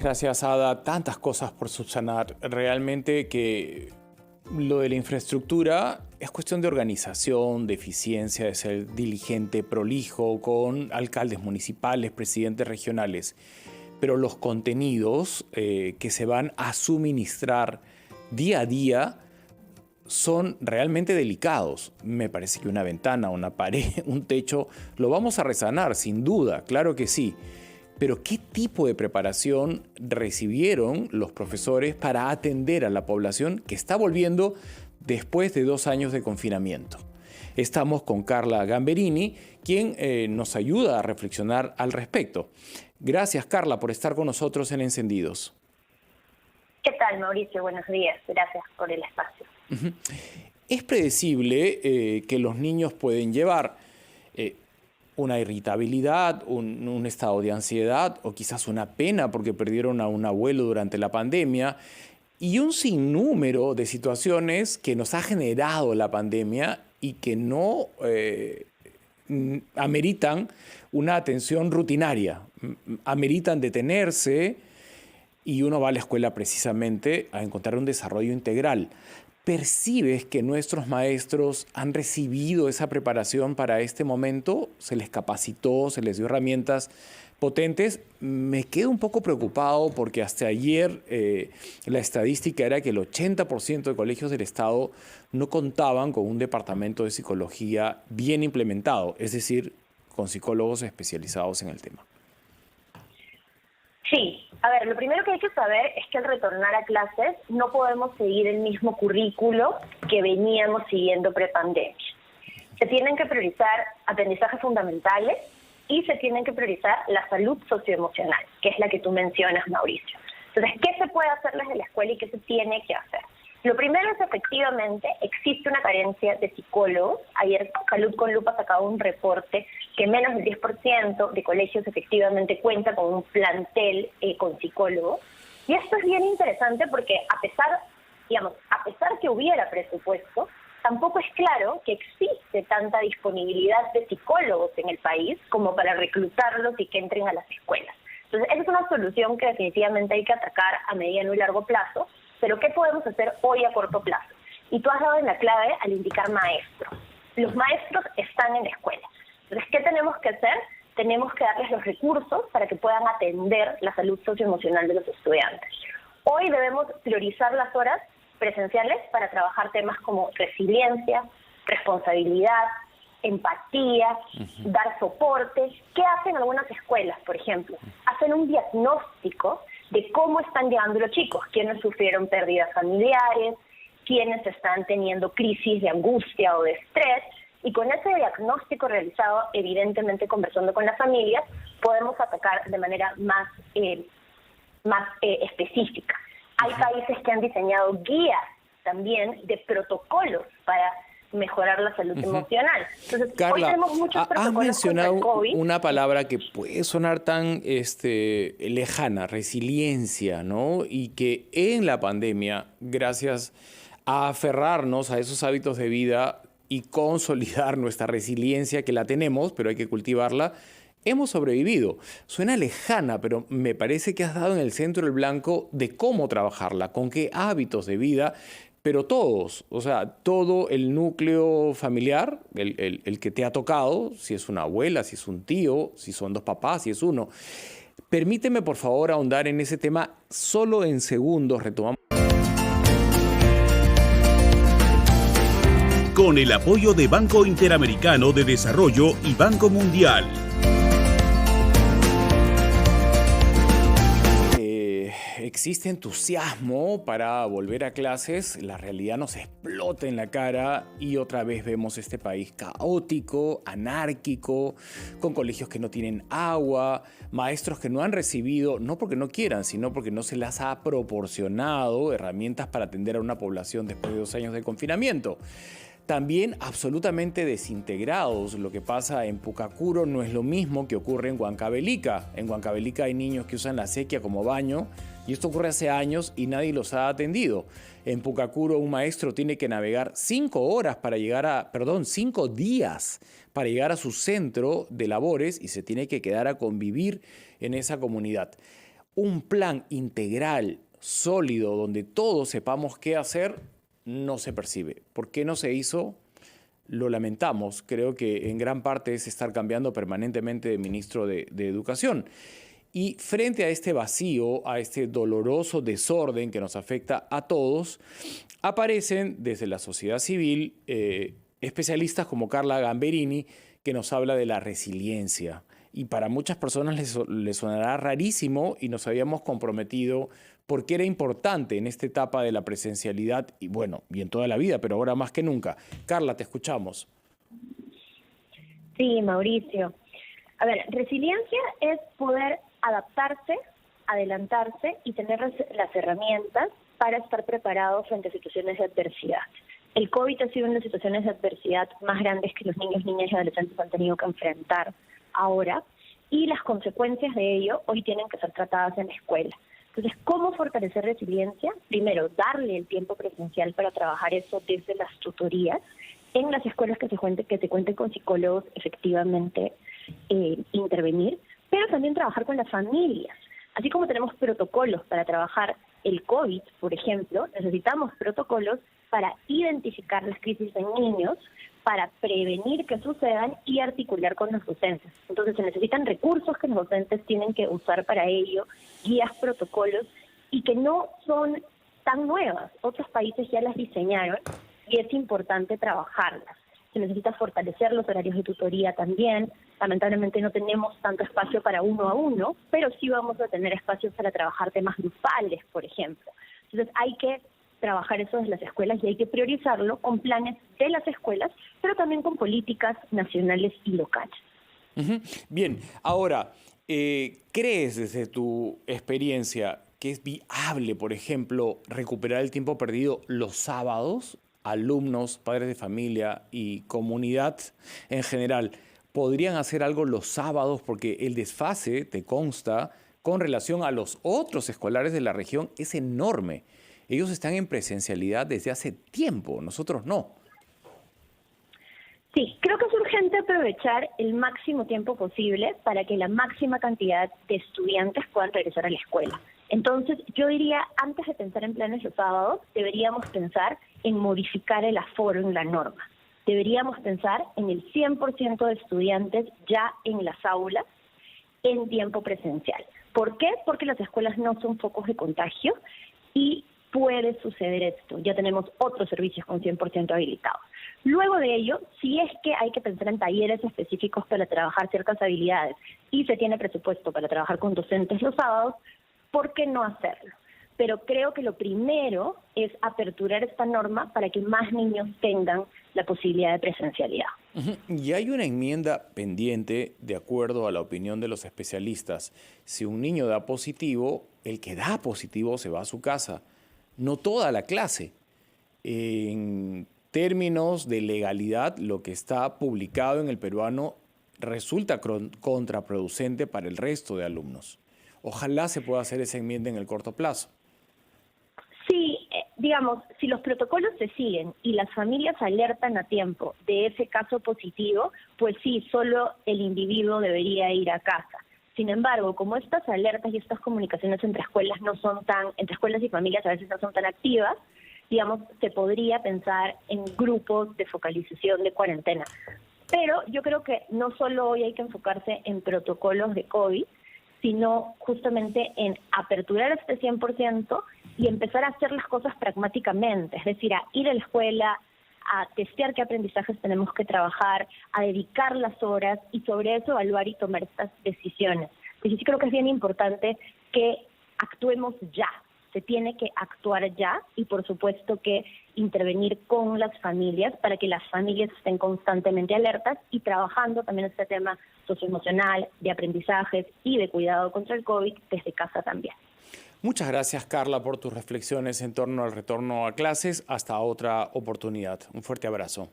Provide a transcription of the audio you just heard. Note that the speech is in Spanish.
Gracias, Ada. Tantas cosas por subsanar. Realmente que lo de la infraestructura es cuestión de organización, de eficiencia, de ser diligente, prolijo, con alcaldes municipales, presidentes regionales. Pero los contenidos que se van a suministrar día a día son realmente delicados. Me parece que una ventana, una pared, un techo, lo vamos a resanar, sin duda, claro que sí. Pero ¿qué tipo de preparación recibieron los profesores para atender a la población que está volviendo después de 2 años de confinamiento? Estamos con Carla Gamberini, quien nos ayuda a reflexionar al respecto. Gracias, Carla, por estar con nosotros en Encendidos. ¿Qué tal, Mauricio? Buenos días. Gracias por el espacio. Es predecible que los niños pueden llevar una irritabilidad, un estado de ansiedad o quizás una pena porque perdieron a un abuelo durante la pandemia y un sinnúmero de situaciones que nos ha generado la pandemia y que no ameritan una atención rutinaria, ameritan detenerse y uno va a la escuela precisamente a encontrar un desarrollo integral. ¿Percibes que nuestros maestros han recibido esa preparación para este momento? ¿Se les capacitó, se les dio herramientas potentes? Me quedo un poco preocupado porque hasta ayer la estadística era que el 80% de colegios del Estado no contaban con un departamento de psicología bien implementado, es decir, con psicólogos especializados en el tema. Sí, a ver, lo primero que hay que saber es que al retornar a clases no podemos seguir el mismo currículo que veníamos siguiendo prepandemia. Se tienen que priorizar aprendizajes fundamentales y se tienen que priorizar la salud socioemocional, que es la que tú mencionas, Mauricio. Entonces, ¿qué se puede hacer desde la escuela y qué se tiene que hacer? Lo primero es, efectivamente, existe una carencia de psicólogos. Ayer Salud con Lupa sacaba un reporte que menos del 10% de colegios efectivamente cuenta con un plantel con psicólogos. Y esto es bien interesante porque a pesar que hubiera presupuesto, tampoco es claro que existe tanta disponibilidad de psicólogos en el país como para reclutarlos y que entren a las escuelas. Entonces, esa es una solución que definitivamente hay que atacar a mediano y largo plazo. Pero ¿qué podemos hacer hoy a corto plazo? Y tú has dado en la clave al indicar maestros. Los maestros están en la escuela. Entonces, ¿qué tenemos que hacer? Tenemos que darles los recursos para que puedan atender la salud socioemocional de los estudiantes. Hoy debemos priorizar las horas presenciales para trabajar temas como resiliencia, responsabilidad, empatía, dar soporte. ¿Qué hacen algunas escuelas, por ejemplo? Hacen un diagnóstico de cómo están llegando los chicos, quiénes sufrieron pérdidas familiares, quiénes están teniendo crisis de angustia o de estrés, y con ese diagnóstico realizado, evidentemente conversando con las familias, podemos atacar de manera más específica. Hay países que han diseñado guías también de protocolos para mejorar la salud emocional. Entonces, Carla, hoy tenemos muchos protocolos has mencionado contra el COVID. una palabra que puede sonar tan lejana, resiliencia, ¿no? Y que en la pandemia, gracias a aferrarnos a esos hábitos de vida y consolidar nuestra resiliencia, que la tenemos, pero hay que cultivarla, hemos sobrevivido. Suena lejana, pero me parece que has dado en el centro el blanco de cómo trabajarla, con qué hábitos de vida. Pero todos, o sea, todo el núcleo familiar, el que te ha tocado, si es una abuela, si es un tío, si son 2 papás, si es uno. Permíteme, por favor, ahondar en ese tema solo en segundos. Retomamos. Con el apoyo de Banco Interamericano de Desarrollo y Banco Mundial. Existe entusiasmo para volver a clases, la realidad nos explota en la cara y otra vez vemos este país caótico, anárquico, con colegios que no tienen agua, maestros que no han recibido, no porque no quieran, sino porque no se les ha proporcionado herramientas para atender a una población después de 2 años de confinamiento. También absolutamente desintegrados. Lo que pasa en Pucacuro no es lo mismo que ocurre en Huancavelica. En Huancavelica hay niños que usan la sequía como baño y esto ocurre hace años y nadie los ha atendido. En Pucacuro un maestro tiene que navegar 5 días para llegar a su centro de labores y se tiene que quedar a convivir en esa comunidad. un plan integral, sólido, donde todos sepamos qué hacer, no se percibe. ¿Por qué no se hizo? Lo lamentamos. Creo que en gran parte es estar cambiando permanentemente de ministro de Educación. Y frente a este vacío, a este doloroso desorden que nos afecta a todos, aparecen desde la sociedad civil especialistas como Carla Gamberini, que nos habla de la resiliencia. Y para muchas personas les sonará rarísimo, y nos habíamos comprometido porque era importante en esta etapa de la presencialidad y bueno, y en toda la vida, pero ahora más que nunca. Carla, te escuchamos. Sí, Mauricio. A ver, resiliencia es poder adaptarse, adelantarse y tener las herramientas para estar preparados frente a situaciones de adversidad. El COVID ha sido una de las situaciones de adversidad más grandes que los niños, niñas y adolescentes han tenido que enfrentar ahora, y las consecuencias de ello hoy tienen que ser tratadas en la escuela. Entonces, ¿cómo fortalecer resiliencia? Primero, darle el tiempo presencial para trabajar eso desde las tutorías. En las escuelas que se cuenten con psicólogos, efectivamente, intervenir, pero también trabajar con las familias. Así como tenemos protocolos para trabajar el COVID, por ejemplo, necesitamos protocolos para identificar las crisis en niños, para prevenir que sucedan y articular con los docentes. Entonces se necesitan recursos que los docentes tienen que usar para ello, guías, protocolos, y que no son tan nuevas. Otros países ya las diseñaron y es importante trabajarlas. Se necesita fortalecer los horarios de tutoría también. Lamentablemente no tenemos tanto espacio para uno a uno, pero sí vamos a tener espacios para trabajar temas grupales, por ejemplo. Entonces hay que trabajar eso desde las escuelas y hay que priorizarlo con planes de las escuelas, pero también con políticas nacionales y locales. Bien, ahora, ¿crees desde tu experiencia que es viable, por ejemplo, recuperar el tiempo perdido los sábados? Alumnos, padres de familia y comunidad en general, ¿podrían hacer algo los sábados? Porque el desfase, te consta, con relación a los otros escolares de la región es enorme. Ellos están en presencialidad desde hace tiempo, nosotros no. Sí, creo que es urgente aprovechar el máximo tiempo posible para que la máxima cantidad de estudiantes puedan regresar a la escuela. Entonces, yo diría, antes de pensar en planes los sábados, deberíamos pensar en modificar el aforo en la norma. Deberíamos pensar en el 100% de estudiantes ya en las aulas en tiempo presencial. ¿Por qué? Porque las escuelas no son focos de contagio y puede suceder esto. Ya tenemos otros servicios con 100% habilitados. Luego de ello, si es que hay que pensar en talleres específicos para trabajar ciertas habilidades y se tiene presupuesto para trabajar con docentes los sábados, ¿por qué no hacerlo? Pero creo que lo primero es aperturar esta norma para que más niños tengan la posibilidad de presencialidad. Y hay una enmienda pendiente, de acuerdo a la opinión de los especialistas. Si un niño da positivo, el que da positivo se va a su casa, no toda la clase. En términos de legalidad, lo que está publicado en El Peruano resulta contraproducente para el resto de alumnos. Ojalá se pueda hacer esa enmienda en el corto plazo. Sí, digamos, si los protocolos se siguen y las familias alertan a tiempo de ese caso positivo, pues sí, solo el individuo debería ir a casa. Sin embargo, como estas alertas y estas comunicaciones entre escuelas entre escuelas y familias a veces no son tan activas, digamos, se podría pensar en grupos de focalización de cuarentena. Pero yo creo que no solo hoy hay que enfocarse en protocolos de COVID, sino justamente en aperturar este 100% y empezar a hacer las cosas pragmáticamente, es decir, a ir a la escuela, a testear qué aprendizajes tenemos que trabajar, a dedicar las horas y sobre eso evaluar y tomar estas decisiones. Pues yo sí creo que es bien importante que actuemos ya, se tiene que actuar ya y por supuesto que intervenir con las familias para que las familias estén constantemente alertas y trabajando también este tema socioemocional, de aprendizajes y de cuidado contra el COVID desde casa también. Muchas gracias, Carla, por tus reflexiones en torno al retorno a clases. Hasta otra oportunidad. Un fuerte abrazo.